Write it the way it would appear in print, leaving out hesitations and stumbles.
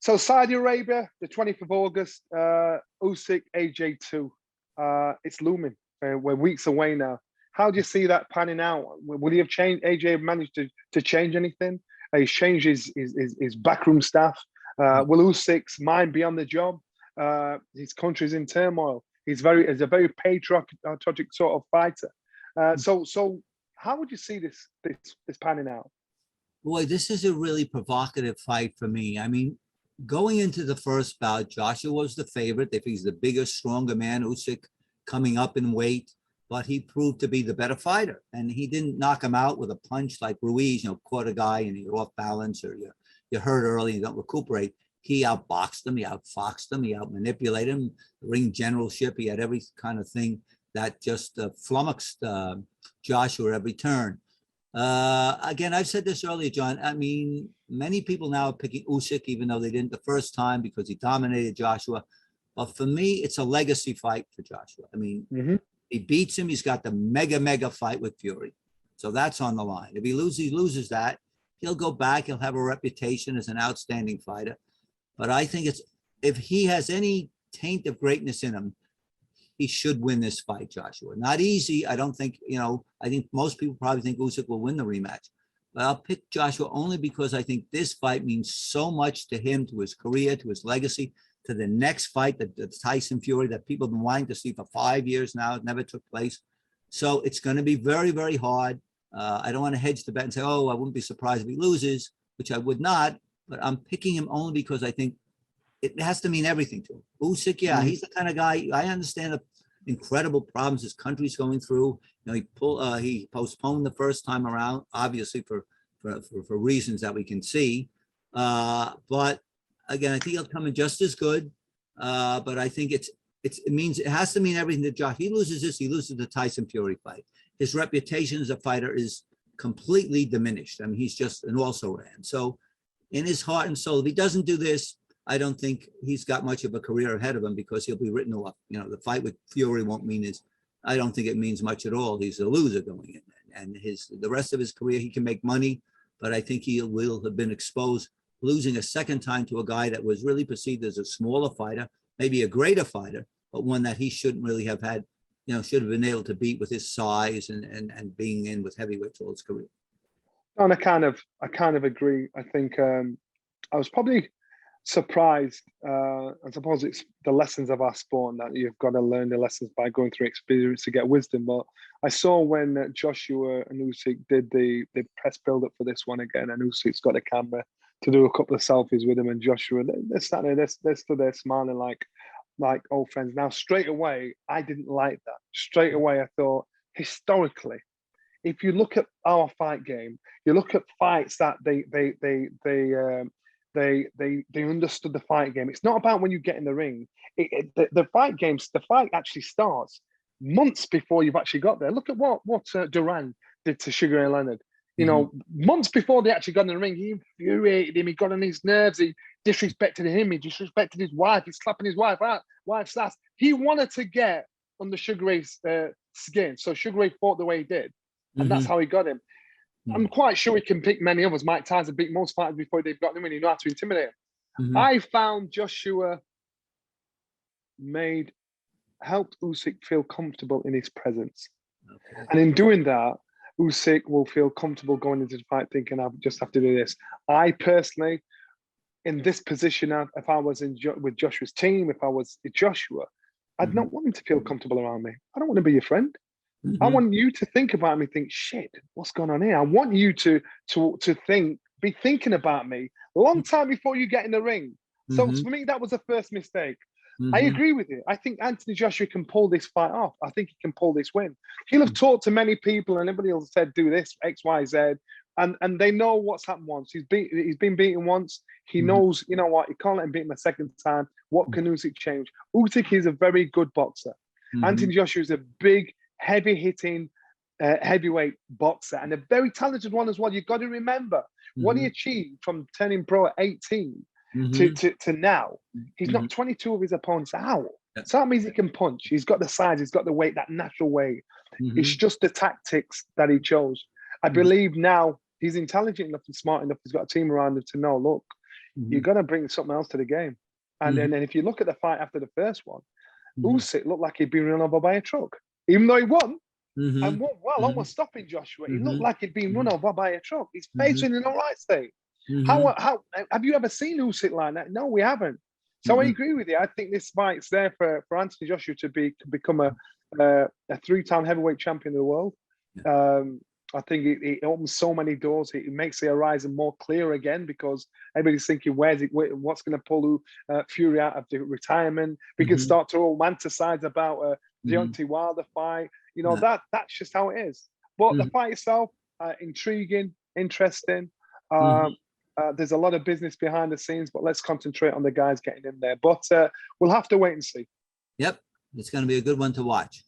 So Saudi Arabia, the 20th of August, Usyk, AJ2. It's looming. We're weeks away now. How do you see that panning out? Will he have changed? AJ have managed to change anything? He's changed his backroom staff. Will Usyk's mind be on the job? His country's in turmoil. He's a very patriotic sort of fighter. So how would you see this panning out? Boy, this is a really provocative fight for me. I mean, going into the first bout, Joshua was the favorite. If he's the bigger, stronger man, Usyk coming up in weight, but he proved to be the better fighter. And he didn't knock him out with a punch like Ruiz, caught a guy and you're off balance or you're hurt early and you don't recuperate. He outboxed him, he outfoxed him, he outmanipulated him, ring generalship. He had every kind of thing that just flummoxed Joshua every turn. Again, I've said this earlier, John. I mean, many people now are picking Usyk, even though they didn't the first time because he dominated Joshua. But for me, it's a legacy fight for Joshua. I mean, he beats him. He's got the mega fight with Fury. So that's on the line. If he loses that, he'll go back. He'll have a reputation as an outstanding fighter. But I think if he has any taint of greatness in him, he should win this fight, Joshua. Not easy. I don't think, I think most people probably think Usyk will win the rematch. But I'll pick Joshua only because I think this fight means so much to him, to his career, to his legacy, to the next fight, the Tyson Fury that people have been wanting to see for 5 years now. It never took place. So it's going to be very, very hard. I don't want to hedge the bet and say, I wouldn't be surprised if he loses, which I would not. But I'm picking him only because I think it has to mean everything to him. Usyk, he's the kind of guy, I understand the incredible problems his country's going through. He postponed the first time around, obviously for reasons that we can see. But again, I think he'll come in just as good. But I think it has to mean everything to Josh. He loses this, he loses the Tyson Fury fight. His reputation as a fighter is completely diminished. I mean, he's just an also-ran. So in his heart and soul, if he doesn't do this, I don't think he's got much of a career ahead of him because he'll be written off. The fight with Fury won't mean I don't think it means much at all. He's a loser going in. And the rest of his career, he can make money, but I think he will have been exposed losing a second time to a guy that was really perceived as a smaller fighter, maybe a greater fighter, but one that he shouldn't really have had, should have been able to beat with his size and being in with heavyweights all his career. And I kind of agree. I think I was probably surprised. I suppose it's the lessons of our sport that you've got to learn the lessons by going through experience to get wisdom. But I saw when Joshua and Usyk did the press build-up for this one again, and Usyk's got a camera to do a couple of selfies with him, and Joshua, they're standing there, they're stood there smiling like old friends. Now, straight away, I didn't like that. Straight away, I thought, historically, if you look at our fight game, you look at fights that they understood the fight game. It's not about when you get in the ring. The fight actually starts months before you've actually got there. Look at what Duran did to Sugar Ray Leonard. Months before they actually got in the ring, he infuriated him. He got on his nerves. He disrespected him. He disrespected his wife. He's slapping his wife's ass. He wanted to get under Sugar Ray's skin. So Sugar Ray fought the way he did. And that's how he got him. I'm quite sure he can pick many others. Mike Tyson beat most fighters before they've got him in. You know how to intimidate him. I found Joshua helped Usyk feel comfortable in his presence. Okay. And in doing that, Usyk will feel comfortable going into the fight thinking, I just have to do this. I personally, in this position, if I was with Joshua's team, if I was Joshua, I'd not want him to feel comfortable around me. I don't want to be your friend. I want you to think about me, think, shit, what's going on here? I want you to be thinking about me a long time before you get in the ring. So for me, that was the first mistake. I agree with you. I think Anthony Joshua can pull this fight off. I think he can pull this win. He'll have talked to many people and everybody will have said, do this, X, Y, Z. And they know what's happened once. He's been beaten once. He knows, you know what, he can't let him beat him a second time. What can Usyk change? Usyk is a very good boxer. Anthony Joshua is a big, heavy-hitting heavyweight boxer and a very talented one as well. You've got to remember what he achieved from turning pro at 18 to now. He's knocked 22 of his opponents out. So that means he can punch. He's got the size. He's got the weight, that natural weight. It's just the tactics that he chose. I believe now he's intelligent enough and smart enough. He's got a team around him to know, look, you're going to bring something else to the game. And then if you look at the fight after the first one, Usyk looked like he'd been run over by a truck, even though he won. And won well, almost stopping Joshua. He looked like he'd been run over by a truck. His face was in an all right state. How have you ever seen Usyk like that? No, we haven't. So I agree with you. I think this fight's there for Anthony Joshua to become a 3-time heavyweight champion of the world. I think it opens so many doors. It makes the horizon more clear again, because everybody's thinking, what's going to pull Fury out of the retirement? We can start to romanticize about Deontay Wilder fight. You know, that's just how it is. But the fight itself, intriguing, interesting. There's a lot of business behind the scenes, but let's concentrate on the guys getting in there. But we'll have to wait and see. Yep, it's going to be a good one to watch.